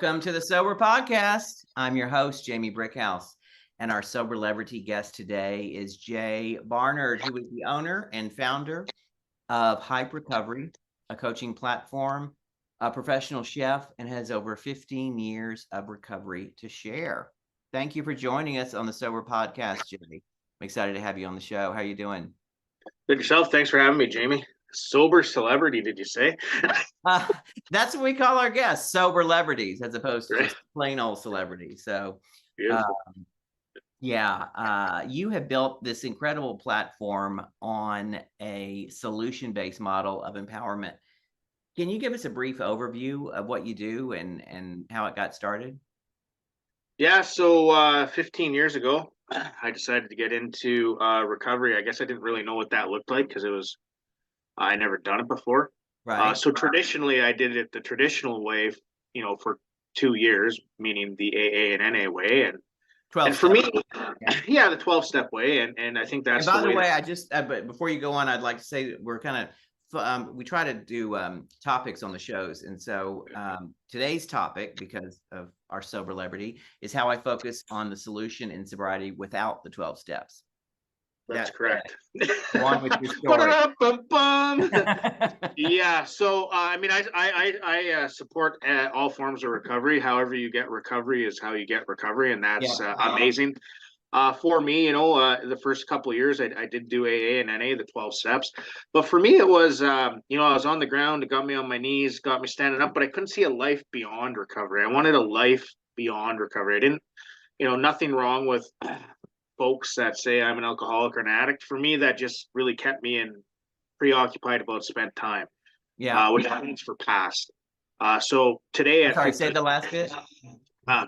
Welcome to the Sober Podcast. I'm your host, Jamie Brickhouse, and our Sober Celebrity guest today is Jay Barnard, who is the owner and founder of Hype Recovery, a coaching platform, a professional chef, and has over 15 years of recovery to share. Thank you for joining us on the Sober Podcast, Jay. I'm excited to have you on the show. How are you doing? Good yourself. Thanks for having me, Jamie. Sober celebrity, did you say? That's what we call our guests, sober celebrities, as opposed to just plain old celebrities. So, you have built this incredible platform on a solution-based model of empowerment. Can you give us a brief overview of what you do and how it got started? Yeah, so 15 years ago, I decided to get into recovery. I guess I didn't really know what that looked like because I never done it before. Right. So traditionally, I did it the traditional way, for 2 years, meaning the AA and NA way, and for me, yeah, the 12-step way, and I think that's. And by the way, I just but before you go on, I'd like to say that we're kind of we try to do topics on the shows, and so today's topic, because of our sober celebrity, is how I focus on the solution in sobriety without the 12 steps. That's correct. One with your story. Yeah. So, I support all forms of recovery. However you get recovery is how you get recovery, and that's amazing. For me, the first couple of years, I did do AA and NA, the 12 steps. But for me, it was, I was on the ground. It got me on my knees, got me standing up, but I couldn't see a life beyond recovery. I wanted a life beyond recovery. I didn't, nothing wrong with folks that say I'm an alcoholic or an addict. For me, that just really kept me preoccupied about spent time. Which means for past. So today, say the last bit.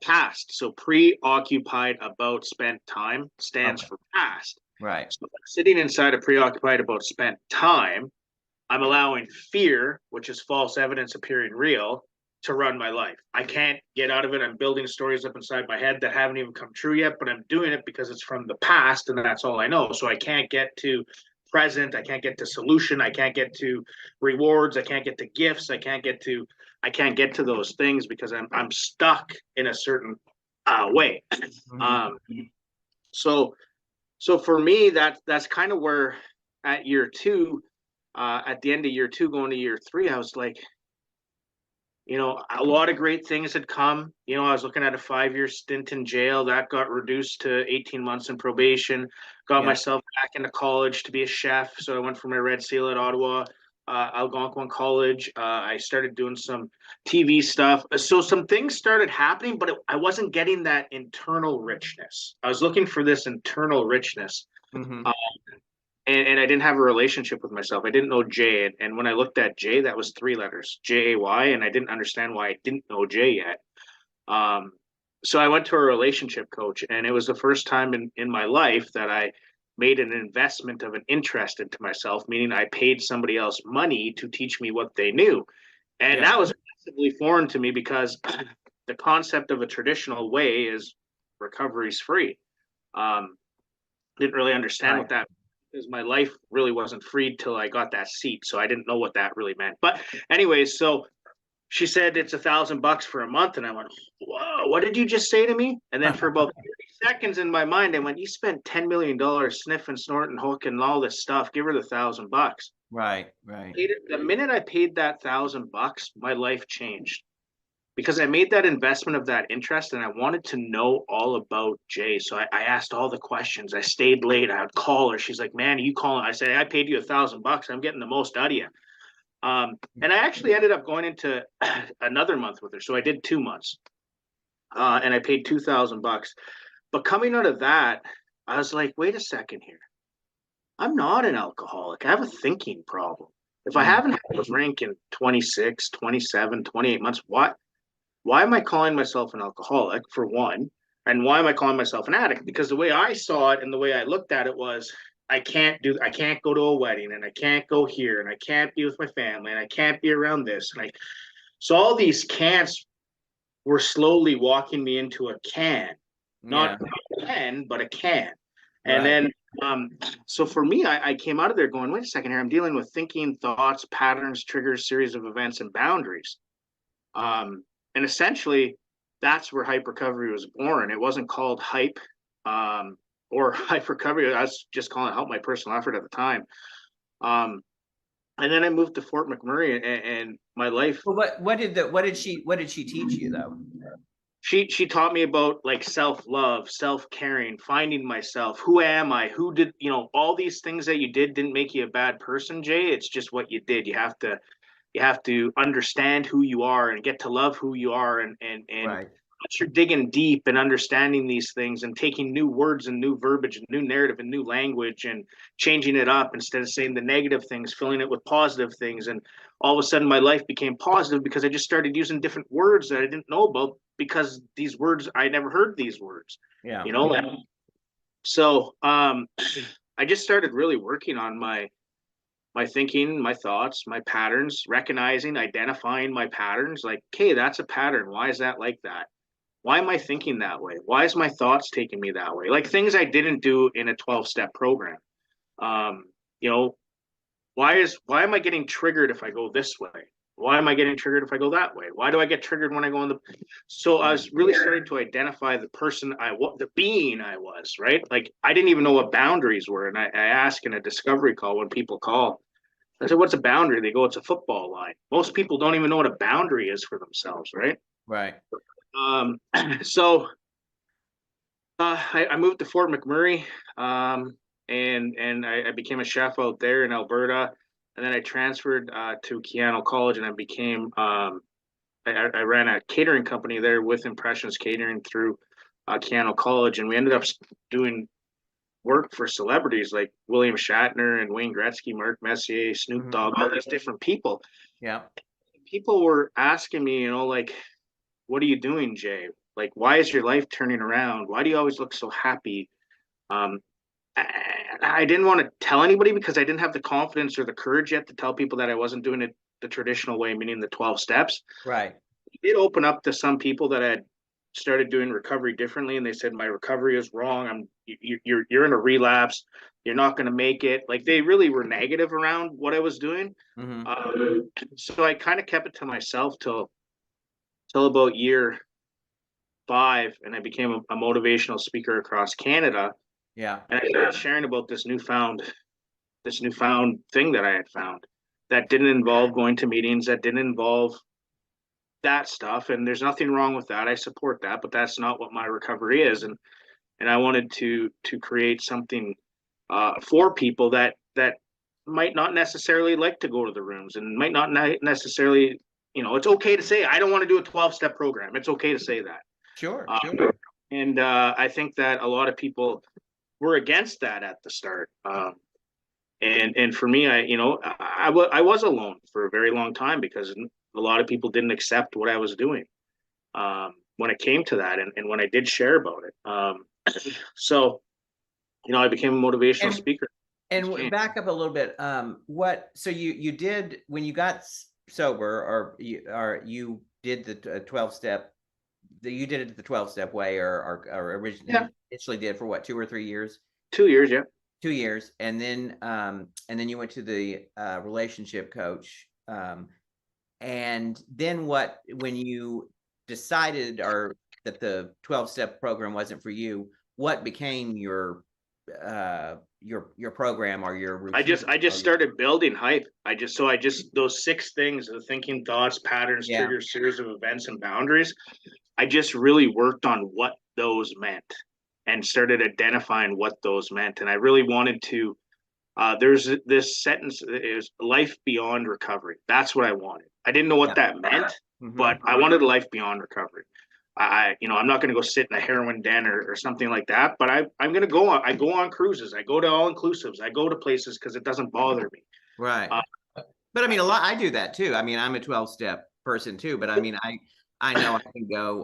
Past. So preoccupied about spent time stands for past. Right. So sitting inside of preoccupied about spent time, I'm allowing fear, which is false evidence appearing real, to run my life. I can't get out of it. I'm building stories up inside my head that haven't even come true yet, but I'm doing it because it's from the past and that's all I know. So I can't get to present. I can't get to solution. I can't get to rewards. I can't get to gifts. I can't get to those things because I'm stuck in a certain way. So for me, that's kind of where at year two, at the end of year two, going to year three, I was like, a lot of great things had come. I was looking at a 5-year stint in jail that got reduced to 18 months in probation, got myself back into college to be a chef. So I went for my Red Seal at Ottawa, Algonquin College. I started doing some TV stuff. So some things started happening, but I wasn't getting that internal richness. I was looking for this internal richness. Mm-hmm. And I didn't have a relationship with myself. I didn't know J. And when I looked at J, that was 3 letters, J-A-Y, and I didn't understand why I didn't know J yet. So I went to a relationship coach, and it was the first time in my life that I made an investment of an interest into myself, meaning I paid somebody else money to teach me what they knew. And that was massively foreign to me because the concept of a traditional way is recovery's free. Didn't really understand what that because my life really wasn't freed till I got that seat. So I didn't know what that really meant. But anyways, so she said it's $1,000 for a month. And I went, whoa, what did you just say to me? And then for about 30 seconds in my mind, I went, you spent $10 million sniffing, snorting, hooking, and all this stuff. Give her the $1,000. Right. The minute I paid that $1,000, my life changed. Because I made that investment of that interest and I wanted to know all about Jay. So I asked all the questions. I stayed late. I would call her. She's like, man, are you calling? I said, I paid you $1,000. I'm getting the most out of you. And I actually ended up going into another month with her. So I did 2 months and I paid $2,000. But coming out of that, I was like, wait a second here. I'm not an alcoholic. I have a thinking problem. If I haven't had a drink in 26, 27, 28 months, why am I calling myself an alcoholic, for one? And why am I calling myself an addict? Because the way I saw it and the way I looked at it was I can't go to a wedding and I can't go here and I can't be with my family and I can't be around this. So all these can'ts were slowly walking me into a can, not a pen, but a can. And then, so for me, I came out of there going, wait a second here. I'm dealing with thinking, thoughts, patterns, triggers, series of events, and boundaries. And essentially, that's where hype recovery was born. It wasn't called hype, or hype recovery. I was just calling it help my personal effort at the time. And then I moved to Fort McMurray, and my life. Well, what did she teach you though? She taught me about like self-love, self-caring, finding myself. Who am I? Who did, all these things that you didn't make you a bad person, Jay. It's just what you did. You have to understand who you are and get to love who you are, and Right. once you're digging deep and understanding these things and taking new words and new verbiage and new narrative and new language and changing it up, instead of saying the negative things, filling it with positive things. And all of a sudden my life became positive because I just started using different words that I didn't know about, because these words, I never heard these words, Yeah. like, so I just started really working on my thinking, my thoughts, my patterns, recognizing, identifying my patterns. Like, okay, that's a pattern. Why is that like that? Why am I thinking that way? Why is my thoughts taking me that way? Like things I didn't do in a 12-step program. Um, you know, why am I getting triggered if I go this way? Why am I getting triggered if I go that way? Why do I get triggered when I go in the? So I was really starting to identify the person the being I was, right? Like I didn't even know what boundaries were, and I ask in a discovery call when people call. I said, "What's a boundary?" They go, "It's a football line." Most people don't even know what a boundary is for themselves, right? Right. Um, so I moved to Fort McMurray, and I became a chef out there in Alberta, and then I transferred to Keano College, and I became I ran a catering company there with Impressions Catering through Keano College, and we ended up doing work for celebrities like William Shatner and Wayne Gretzky, Mark Messier, Snoop Dogg, all these different people. Yeah. People were asking me, like, what are you doing, Jay? Like, why is your life turning around? Why do you always look so happy? Um, I didn't want to tell anybody because I didn't have the confidence or the courage yet to tell people that I wasn't doing it the traditional way, meaning the 12 steps. Right. It did open up to some people that had started doing recovery differently, and they said my recovery is wrong. You're in a relapse. You're not going to make it. Like they really were negative around what I was doing. So I kind of kept it to myself till about year 5, and I became a motivational speaker across Canada. Yeah. And I started sharing about this newfound thing that I had found that didn't involve going to meetings, that didn't involve that stuff. And there's nothing wrong with that. I support that, but that's not what my recovery is. And I wanted to create something for people that might not necessarily like to go to the rooms and might not necessarily, it's okay to say I don't want to do a 12-step program. It's okay to say that. Sure. And I think that a lot of people were against that at the start. And for me, I was alone for a very long time because a lot of people didn't accept what I was doing when it came to that, and when I did share about it. So, I became a motivational speaker. And back up a little bit. So you did when you got sober, or you did the 12-step. You did it the 12-step way, or originally initially did for what, 2 or 3 years? 2 years, yeah. 2 years, and then you went to the relationship coach, and then when you decided that the 12-step program wasn't for you, what became your program or your routine? I just started building hype. Those 6 things: the thinking, thoughts, patterns, triggers, series of events, and boundaries. I just really worked on what those meant and started identifying what those meant. And I really wanted to, there's this sentence is life beyond recovery. That's what I wanted. I didn't know what that meant, but I wanted a life beyond recovery. I'm not going to go sit in a heroin den or something like that, but I'm going to go on. I go on cruises. I go to all inclusives. I go to places because it doesn't bother me. Right. But I mean, I do that too. I mean, I'm a 12-step person too, but I mean, I know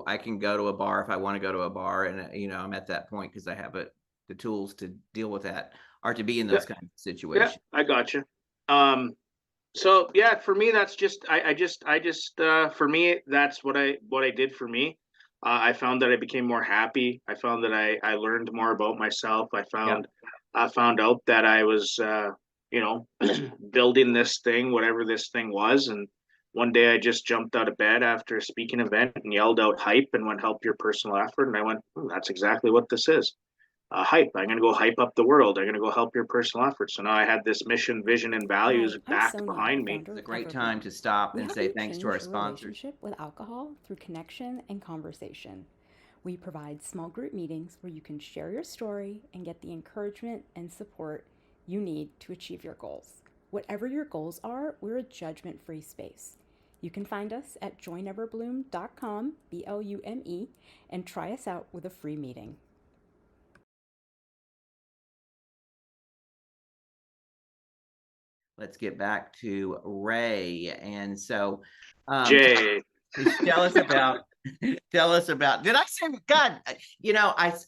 I can go to a bar if I want to go to a bar, and I'm at that point because I have the tools to deal with that, or to be in those kinds of situations. Yeah, I got you. So yeah, for me, that's just for me, that's what I did for me. I found that I became more happy. I found that I learned more about myself. I found out that I was building this thing, whatever this thing was, and one day I just jumped out of bed after a speaking event and yelled out hype and went, help your personal effort. And I went, that's exactly what this is. Hype. I'm going to go hype up the world. I'm going to go help your personal effort. So now I had this mission, vision, and values Hi, I'm backed Sonia, behind me. founder It's a of great Everbloom. time to stop We and help say you thanks to change our your sponsors. relationship with alcohol through connection and conversation. We provide small group meetings where you can share your story and get the encouragement and support you need to achieve your goals. Whatever your goals are, we're a judgment-free space. You can find us at joineverbloom.com, BLUME, and try us out with a free meeting. Let's get back to Ray. And so, Jay. tell us about, did I say, God,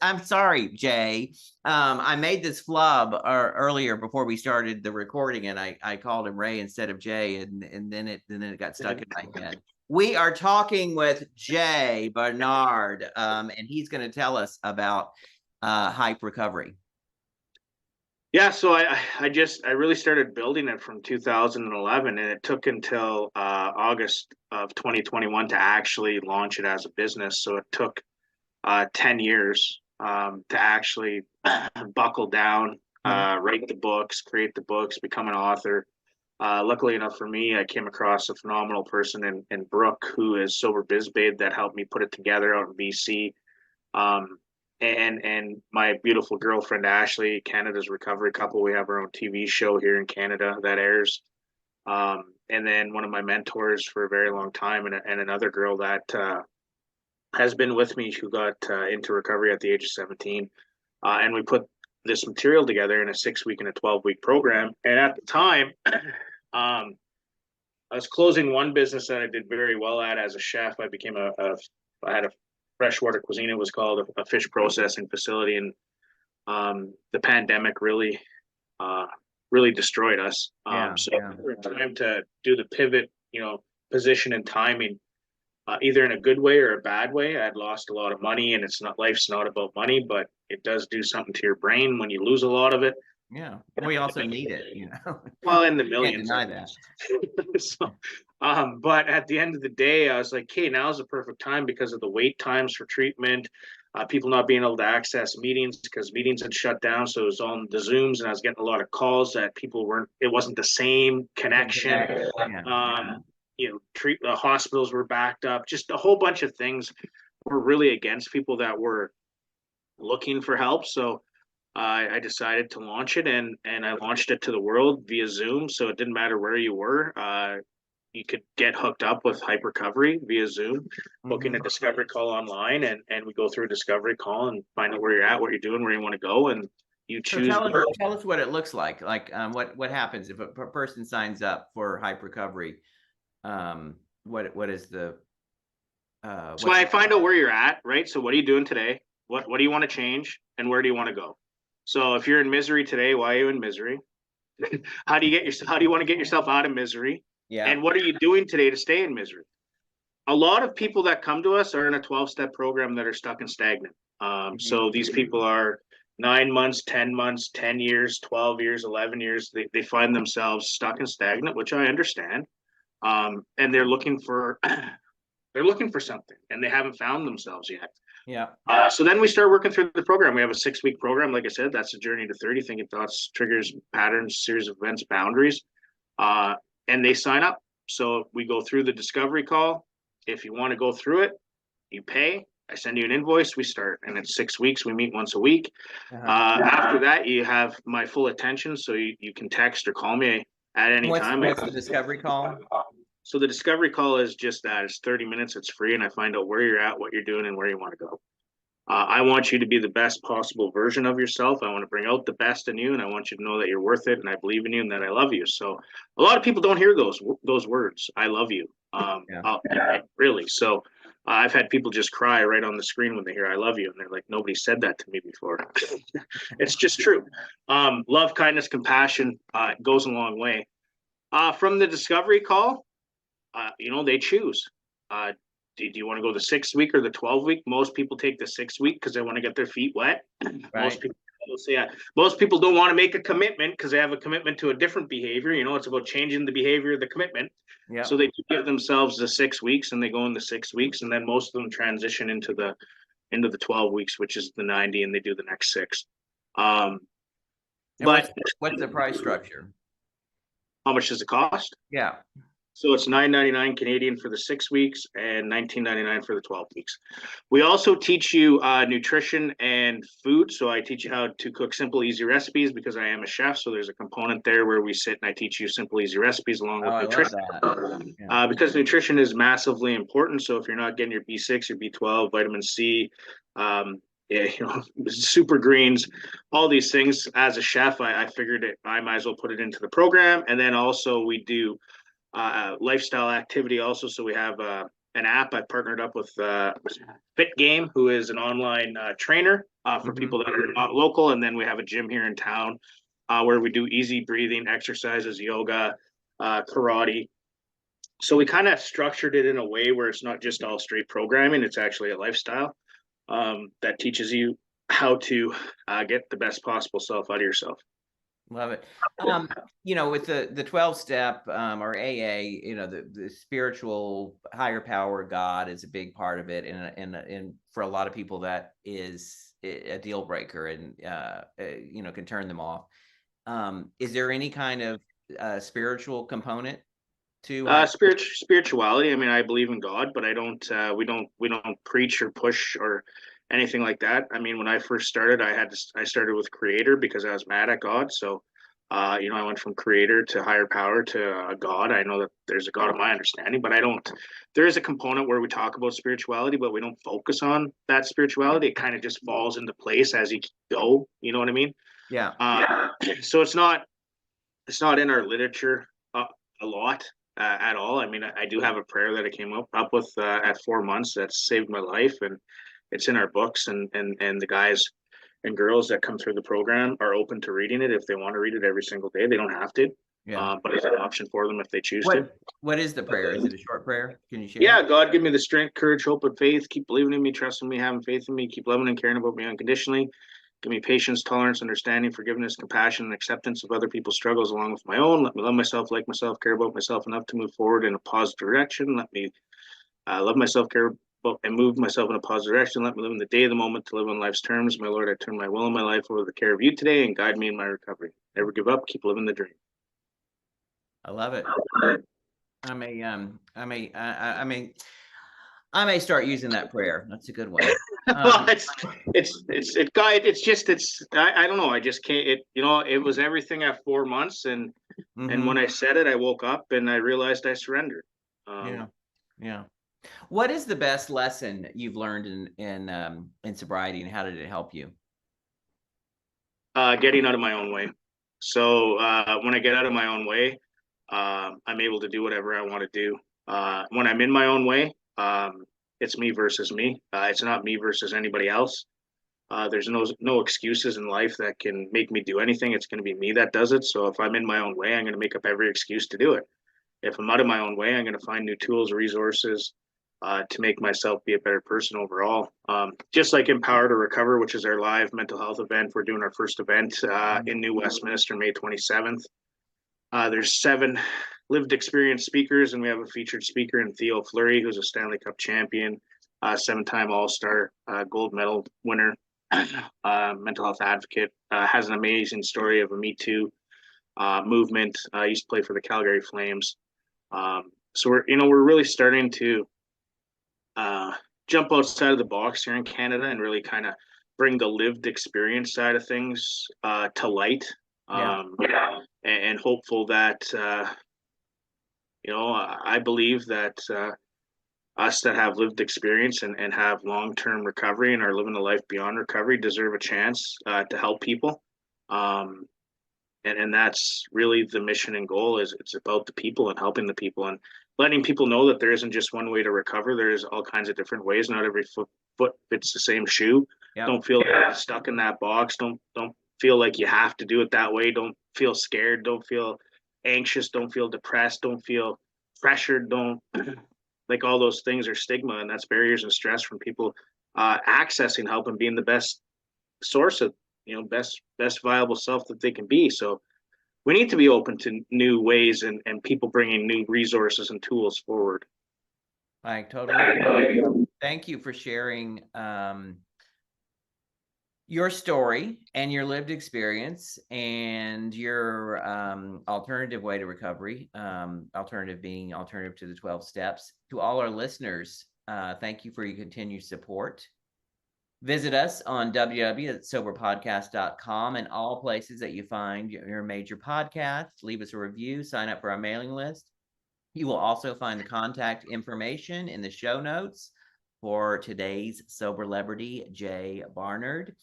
I'm sorry, Jay. I made this flub earlier before we started the recording, and I called him Ray instead of Jay, and then it got stuck in my head. We are talking with Jay Barnard, and he's going to tell us about Hype Recovery. Yeah, so I really started building it from 2011, and it took until August of 2021 to actually launch it as a business. So it took 10 years to actually buckle down, write the books, create the books, become an author. Luckily enough for me, I came across a phenomenal person in Brooke, who is Sober Biz Babe, that helped me put it together out in BC. And my beautiful girlfriend Ashley, Canada's recovery couple. We have our own TV show here in Canada that airs. And then one of my mentors for a very long time, and another girl that has been with me, who got into recovery at the age of 17. And we put this material together in a 6-week and a 12-week program. And at the time, I was closing one business that I did very well at as a chef. I had a freshwater cuisine, it was called, a fish processing facility, and the pandemic really destroyed us. Time to do the pivot, position and timing, either in a good way or a bad way. I'd lost a lot of money, and life's not about money, but it does do something to your brain when you lose a lot of it. Yeah, we also need it, Well, in the millions. Can't deny that. So, but at the end of the day, I was like, okay, now's the perfect time because of the wait times for treatment, people not being able to access meetings because meetings had shut down. So it was on the Zooms, and I was getting a lot of calls that it wasn't the same connection. The hospitals were backed up. Just a whole bunch of things were really against people that were looking for help. So I decided to launch it, and I launched it to the world via Zoom. So it didn't matter where you were. You could get hooked up with Hype Recovery via Zoom, booking a discovery call online, and we go through a discovery call and find out where you're at, what you're doing, where you want to go, and you choose. So tell us what it looks like. Like what happens if a person signs up for Hype Recovery? What is the so I find out where you're at, right? So what are you doing today? What do you want to change, and where do you want to go? So if you're in misery today, why are you in misery? How do you want to get yourself out of misery? Yeah. And what are you doing today to stay in misery? A lot of people that come to us are in a 12-step program that are stuck and stagnant. So these people are 9 months, 10 months, 10 years, 12 years, 11 years. They find themselves stuck and stagnant, which I understand. And they're looking for something, and they haven't found themselves yet. Yeah. So then we start working through the program. We have a 6-week program. Like I said, that's a journey to 30, thinking thoughts, triggers, patterns, series of events, boundaries. And they sign up. So we go through the discovery call. If you want to go through it, you pay. I send you an invoice. We start, and it's 6 weeks. We meet once a week. After that, you have my full attention. So you can text or call me at any time. What's the discovery call? So the discovery call is just that. It's 30 minutes. It's free, and I find out where you're at, what you're doing, and where you want to go. I want you to be the best possible version of yourself. I want to bring out the best in you, and I want you to know that you're worth it, and I believe in you, and that I love you. So a lot of people don't hear those words. I love you. Really. So I've had people just cry right on the screen when they hear I love you, and they're like, nobody said that to me before. It's just true. Love, kindness, compassion goes a long way. From the discovery call, they choose. Do you want to go the 6 week or the 12 week? Most people take the 6 week because they want to get their feet wet. Right. So yeah, most people don't want to make a commitment because they have a commitment to a different behavior. It's about changing the behavior of the commitment. Yeah. So they give themselves the 6 weeks, and they go in the 6 weeks, and then most of them transition into the 12 weeks, which is the 90, and they do the next 6. And But what's the price structure? how much does it cost? Yeah. So it's $9.99 Canadian for the 6 weeks and $19.99 for the 12 weeks. We also teach you nutrition and food. So I teach you how to cook simple, easy recipes because I am a chef. So there's a component there where we sit and I teach you simple, easy recipes along with nutrition. I love that. Yeah. Because nutrition is massively important. So if you're not getting your B6, your B12, vitamin C, super greens, all these things, as a chef, I figured I might as well put it into the program. And then also we do lifestyle activity also. So we have an app. I partnered up with Fit Game, who is an online trainer for people that are not local. And then we have a gym here in town where we do easy breathing exercises, yoga, karate. So we kind of structured it in a way where it's not just all straight programming. It's actually a lifestyle that teaches you how to get the best possible self out of yourself. Love it. With the 12-step or AA, the spiritual higher power, God, is a big part of it, and for a lot of people that is a deal breaker, and can turn them off. Is there any kind of spiritual component to spirituality? I mean, I believe in God, but I don't. We don't preach or push or anything like that. I mean, when I first started, I started with creator because I was mad at God. So, I went from creator to higher power to a God. I know that there's a God in my understanding, but I don't. There is a component where we talk about spirituality, but we don't focus on that spirituality. It kind of just falls into place as you go. You know what I mean? Yeah. So it's not in our literature a lot. At all. I mean, I do have a prayer that I came up with at 4 months that saved my life, and it's in our books. And the guys and girls that come through the program are open to reading it if they want to read it every single day. They don't have to, but it's an option for them if they choose to. What is the prayer? Is it a short prayer? Can you share? Yeah, God, give me the strength, courage, hope, and faith. Keep believing in me, trusting me, having faith in me. Keep loving and caring about me unconditionally. Give me patience, tolerance, understanding, forgiveness, compassion, and acceptance of other people's struggles along with my own. Let me love myself, like myself, care about myself enough to move forward in a positive direction. Let me love myself, care about, and move myself in a positive direction. Let me live in the day of the moment to live on life's terms. My Lord, I turn my will and my life over to the care of you today and guide me in my recovery. Never give up. Keep living the dream. I love it. I may start using that prayer. That's a good one. Well, I don't know. I just can't. It was everything at 4 months, and when I said it, I woke up and I realized I surrendered. Yeah. What is the best lesson you've learned in sobriety, and how did it help you? Getting out of my own way. So when I get out of my own way, I'm able to do whatever I want to do. When I'm in my own way, it's me versus me. It's not me versus anybody else. There's no excuses in life that can make me do anything. It's going to be me that does it. So if I'm in my own way, I'm going to make up every excuse to do it. If I'm out of my own way, I'm going to find new tools, resources to make myself be a better person overall. Just like Empower to Recover, which is our live mental health event. We're doing our first event in New Westminster, May 27th. There's 7 lived experience speakers, and we have a featured speaker in Theo Fleury, who's a Stanley Cup champion, 7-time All-Star, gold medal winner, mental health advocate, has an amazing story of a Me Too movement. Used to play for the Calgary Flames. So we're really starting to jump outside of the box here in Canada and really kind of bring the lived experience side of things to light. And hopeful that I believe that us that have lived experience and have long-term recovery and are living a life beyond recovery deserve a chance to help people. And that's really the mission and goal. Is it's about the people and helping the people and letting people know that there isn't just one way to recover. There's all kinds of different ways. Not every foot fits the same shoe. Don't feel stuck in that box. Don't feel like you have to do it that way. Don't feel scared. Don't feel anxious. Don't feel depressed. Don't feel pressured. Don't like all those things are stigma, and that's barriers and stress from people accessing help and being the best source of best viable self that they can be. So we need to be open to new ways and people bringing new resources and tools forward. I totally thank you for sharing your story and your lived experience and your alternative way to recovery, alternative being alternative to the 12 steps. To all our listeners, thank you for your continued support. Visit us on www.soberpodcast.com and all places that you find your major podcasts. Leave us a review, sign up for our mailing list. You will also find the contact information in the show notes for today's Soberlebrity, Jay Barnard.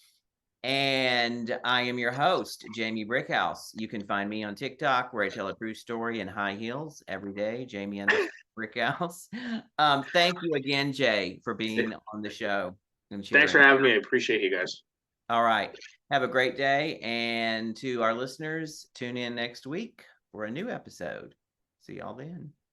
And I am your host, Jamie Brickhouse. You can find me on TikTok, where I tell a true story in high heels every day, Jamie_Brickhouse. Thank you again, Jay, for being on the show. Thanks for having me. I appreciate you guys. All right. Have a great day. And to our listeners, tune in next week for a new episode. See y'all then.